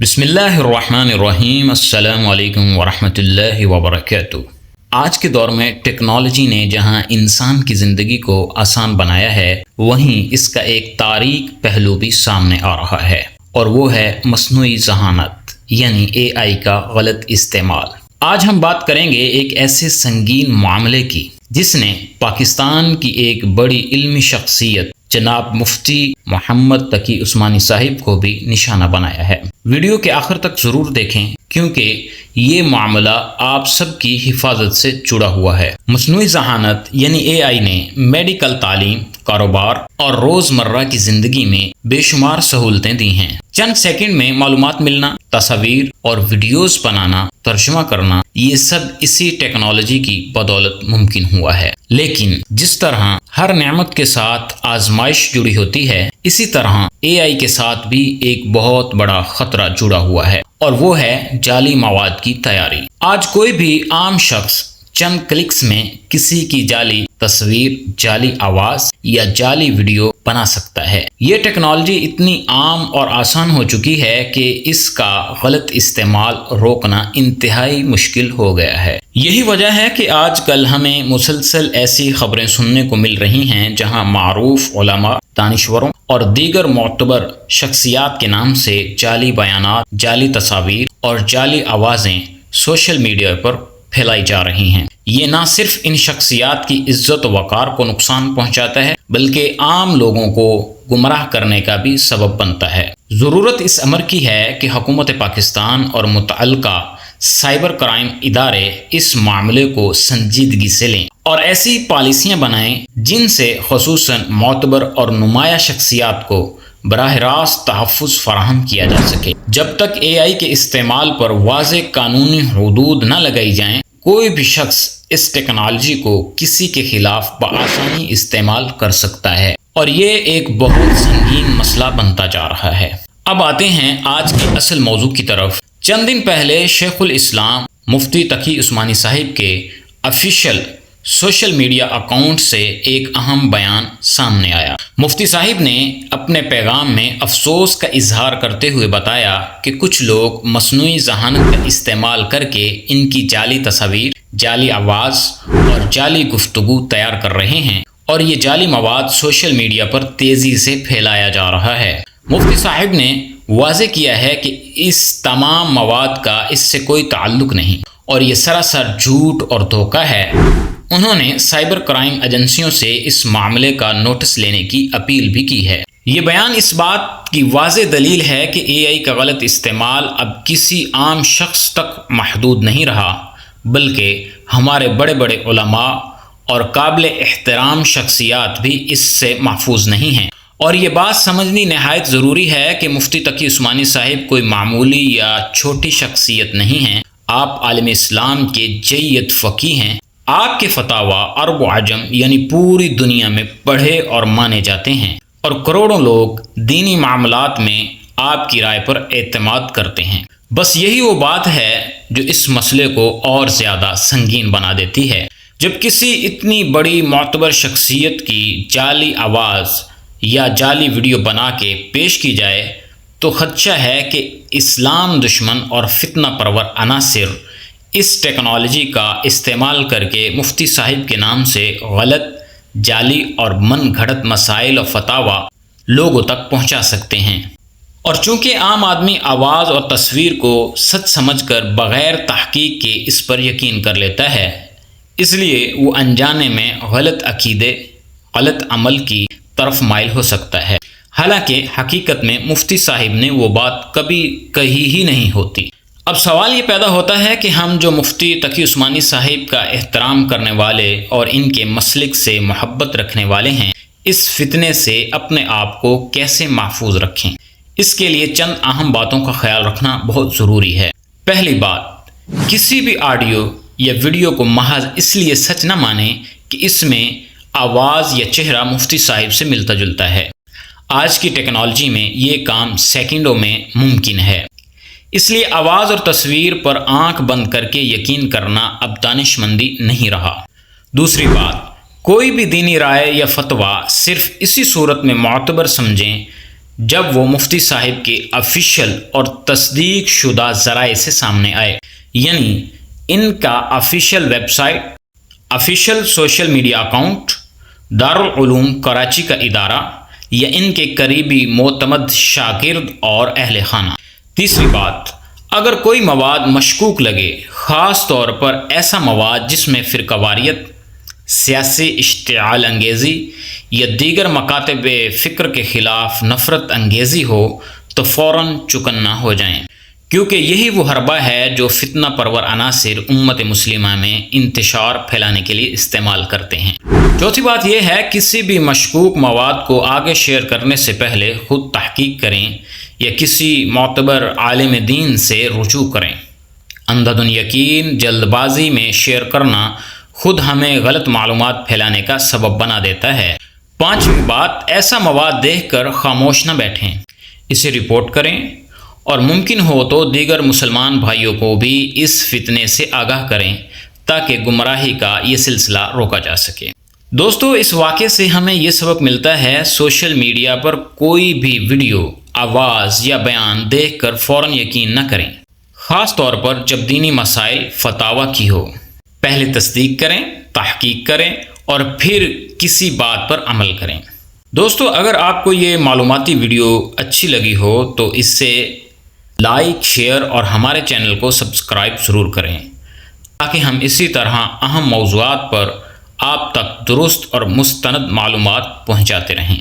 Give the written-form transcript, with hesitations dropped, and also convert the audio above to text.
بسم اللہ الرحمن الرحیم۔ السلام علیکم ورحمۃ اللہ وبرکاتہ۔ آج کے دور میں ٹیکنالوجی نے جہاں انسان کی زندگی کو آسان بنایا ہے، وہیں اس کا ایک تاریک پہلو بھی سامنے آ رہا ہے، اور وہ ہے مصنوعی ذہانت یعنی AI کا غلط استعمال۔ آج ہم بات کریں گے ایک ایسے سنگین معاملے کی جس نے پاکستان کی ایک بڑی علمی شخصیت جناب مفتی محمد تقی عثمانی صاحب کو بھی نشانہ بنایا ہے۔ ویڈیو کے آخر تک ضرور دیکھیں کیونکہ یہ معاملہ آپ سب کی حفاظت سے جڑا ہوا ہے۔ مصنوعی ذہانت یعنی AI نے میڈیکل تعلیم، کاروبار اور روزمرہ کی زندگی میں بے شمار سہولتیں دی ہیں۔ چند سیکنڈ میں معلومات ملنا، تصاویر اور ویڈیوز بنانا، ترجمہ کرنا، یہ سب اسی ٹیکنالوجی کی بدولت ممکن ہوا ہے۔ لیکن جس طرح ہر نعمت کے ساتھ آزمائش جڑی ہوتی ہے، اسی طرح AI کے ساتھ بھی ایک بہت بڑا خطرہ جڑا ہوا ہے، اور وہ ہے جعلی مواد کی تیاری۔ آج کوئی بھی عام شخص چند کلکس میں کسی کی جعلی تصویر، جعلی آواز یا جعلی ویڈیو بنا سکتا ہے۔ یہ ٹیکنالوجی اتنی عام اور آسان ہو چکی ہے کہ اس کا غلط استعمال روکنا انتہائی مشکل ہو گیا ہے۔ یہی وجہ ہے کہ آج کل ہمیں مسلسل ایسی خبریں سننے کو مل رہی ہیں جہاں معروف علماء، دانشوروں اور دیگر معتبر شخصیات کے نام سے جعلی بیانات، جعلی تصاویر اور جعلی آوازیں سوشل میڈیا پر پھیلائی جا رہی ہیں۔ یہ نہ صرف ان شخصیات کی عزت و وقار کو نقصان پہنچاتا ہے بلکہ عام لوگوں کو گمراہ کرنے کا بھی سبب بنتا ہے۔ ضرورت اس امر کی ہے کہ حکومت پاکستان اور متعلقہ سائبر کرائم ادارے اس معاملے کو سنجیدگی سے لیں اور ایسی پالیسیاں بنائیں جن سے خصوصاً معتبر اور نمایاں شخصیات کو براہ راست تحفظ فراہم کیا جا سکے۔ جب تک AI کے استعمال پر واضح قانونی حدود نہ لگائی جائیں، کوئی بھی شخص اس ٹیکنالوجی کو کسی کے خلاف بآسانی استعمال کر سکتا ہے، اور یہ ایک بہت سنگین مسئلہ بنتا جا رہا ہے۔ اب آتے ہیں آج کے اصل موضوع کی طرف۔ چند دن پہلے شیخ الاسلام مفتی تقی عثمانی صاحب کے آفیشیل سوشل میڈیا اکاؤنٹ سے ایک اہم بیان سامنے آیا۔ مفتی صاحب نے اپنے پیغام میں افسوس کا اظہار کرتے ہوئے بتایا کہ کچھ لوگ مصنوعی ذہانت کا استعمال کر کے ان کی جعلی تصاویر، جعلی آواز اور جعلی گفتگو تیار کر رہے ہیں، اور یہ جعلی مواد سوشل میڈیا پر تیزی سے پھیلایا جا رہا ہے۔ مفتی صاحب نے واضح کیا ہے کہ اس تمام مواد کا اس سے کوئی تعلق نہیں، اور یہ سراسر جھوٹ اور دھوکہ ہے۔ انہوں نے سائبر کرائم ایجنسیوں سے اس معاملے کا نوٹس لینے کی اپیل بھی کی ہے۔ یہ بیان اس بات کی واضح دلیل ہے کہ AI کا غلط استعمال اب کسی عام شخص تک محدود نہیں رہا، بلکہ ہمارے بڑے بڑے علماء اور قابل احترام شخصیات بھی اس سے محفوظ نہیں ہیں۔ اور یہ بات سمجھنی نہایت ضروری ہے کہ مفتی تقی عثمانی صاحب کوئی معمولی یا چھوٹی شخصیت نہیں ہیں۔ آپ عالم اسلام کے جید فقیہ ہیں۔ آپ کے فتاویٰ عرب و عجم یعنی پوری دنیا میں پڑھے اور مانے جاتے ہیں، اور کروڑوں لوگ دینی معاملات میں آپ کی رائے پر اعتماد کرتے ہیں۔ بس یہی وہ بات ہے جو اس مسئلے کو اور زیادہ سنگین بنا دیتی ہے۔ جب کسی اتنی بڑی معتبر شخصیت کی جعلی آواز یا جعلی ویڈیو بنا کے پیش کی جائے تو خدشہ ہے کہ اسلام دشمن اور فتنہ پرور عناصر اس ٹیکنالوجی کا استعمال کر کے مفتی صاحب کے نام سے غلط، جعلی اور من گھڑت مسائل و فتاویٰ لوگوں تک پہنچا سکتے ہیں۔ اور چونکہ عام آدمی آواز اور تصویر کو سچ سمجھ کر بغیر تحقیق کے اس پر یقین کر لیتا ہے، اس لیے وہ انجانے میں غلط عقیدے، غلط عمل کی طرف مائل ہو سکتا ہے، حالانکہ حقیقت میں مفتی صاحب نے وہ بات کبھی کہی ہی نہیں ہوتی۔ اب سوال یہ پیدا ہوتا ہے کہ ہم جو مفتی تقی عثمانی صاحب کا احترام کرنے والے اور ان کے مسلک سے محبت رکھنے والے ہیں، اس فتنے سے اپنے آپ کو کیسے محفوظ رکھیں؟ اس کے لیے چند اہم باتوں کا خیال رکھنا بہت ضروری ہے۔ پہلی بات، کسی بھی آڈیو یا ویڈیو کو محض اس لیے سچ نہ مانیں کہ اس میں آواز یا چہرہ مفتی صاحب سے ملتا جلتا ہے۔ آج کی ٹیکنالوجی میں یہ کام سیکنڈوں میں ممکن ہے، اس لیے آواز اور تصویر پر آنکھ بند کر کے یقین کرنا اب دانش مندی نہیں رہا۔ دوسری بات، کوئی بھی دینی رائے یا فتویٰ صرف اسی صورت میں معتبر سمجھیں جب وہ مفتی صاحب کے آفیشیل اور تصدیق شدہ ذرائع سے سامنے آئے، یعنی ان کا official website, official social media account, Darul Uloom Karachi کا ادارہ یا ان کے قریبی معتمد شاگرد اور اہل خانہ۔ تیسری بات، اگر کوئی مواد مشکوک لگے، خاص طور پر ایسا مواد جس میں فرقہ واریت، سیاسی اشتعال انگیزی یا دیگر مکاتب فکر کے خلاف نفرت انگیزی ہو، تو فوراً چکنا ہو جائیں، کیونکہ یہی وہ حربہ ہے جو فتنہ پرور عناصر امت مسلمہ میں انتشار پھیلانے کے لیے استعمال کرتے ہیں۔ چوتھی بات یہ ہے، کسی بھی مشکوک مواد کو آگے شیئر کرنے سے پہلے خود تحقیق کریں یا کسی معتبر عالم دین سے رجوع کریں۔ اندھا دھند یقین، جلد بازی میں شیئر کرنا خود ہمیں غلط معلومات پھیلانے کا سبب بنا دیتا ہے۔ پانچویں بات، ایسا مواد دیکھ کر خاموش نہ بیٹھیں، اسے رپورٹ کریں اور ممکن ہو تو دیگر مسلمان بھائیوں کو بھی اس فتنے سے آگاہ کریں تاکہ گمراہی کا یہ سلسلہ روکا جا سکے۔ دوستو، اس واقعے سے ہمیں یہ سبق ملتا ہے، سوشل میڈیا پر کوئی بھی ویڈیو، آواز یا بیان دیکھ کر فوراً یقین نہ کریں، خاص طور پر جب دینی مسائل فتاویٰ کی ہو۔ پہلے تصدیق کریں، تحقیق کریں اور پھر کسی بات پر عمل کریں۔ دوستو، اگر آپ کو یہ معلوماتی ویڈیو اچھی لگی ہو تو اس سے لائک، شیئر اور ہمارے چینل کو سبسکرائب ضرور کریں تاکہ ہم اسی طرح اہم موضوعات پر آپ تک درست اور مستند معلومات پہنچاتے رہیں۔